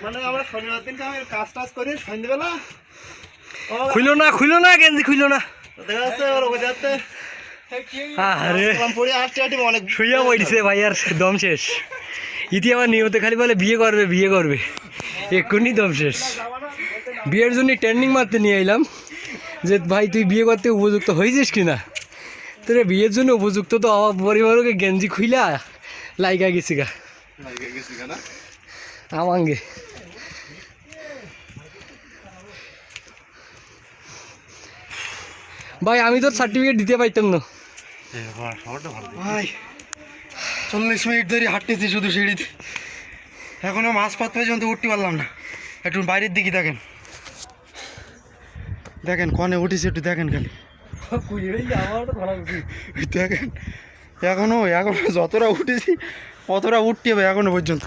মানে আমরা শনিবার দিনকে আমি কাজ টাজ করি সন্ধ্যেবেলা খুলো না গেঞ্জি খুলো না দেখা যাচ্ছে ওর ওই যাতে আরে পড়ে আসতে অনেক শুইয়া পড়িছে ভাই আর দম শেষ ইতি আমার নিয়তে খালি বলে বিয়ে করবে এক্ষুনি দম শেষ বিয়ের জন্য ট্রেন্ডিং মারতে নিয়ে এলাম যে ভাই তুই বিয়ে করতে উপযুক্ত হয়েছিস কিনা তোর বিয়ের জন্য উপযুক্ত তো আমার পরিবারকে গেঞ্জি খুইলা লাইগা গেছি গা আমাঙ্গে ভাই আমি তোর সার্টিফিকেট দিতে পাইতাম না ভাই 40 মিনিট ধরে হাঁটতেছি শুধু সিঁড়িতে এখনো মাঝপথ পর্যন্ত উঠতে পারলাম না একটু বাইরের দিকে দেখেন কনে উঠেছে একটু দেখেন খালি দেখেন এখনো যতটা উঠেছি অতটা উঠতে হবে এখনো পর্যন্ত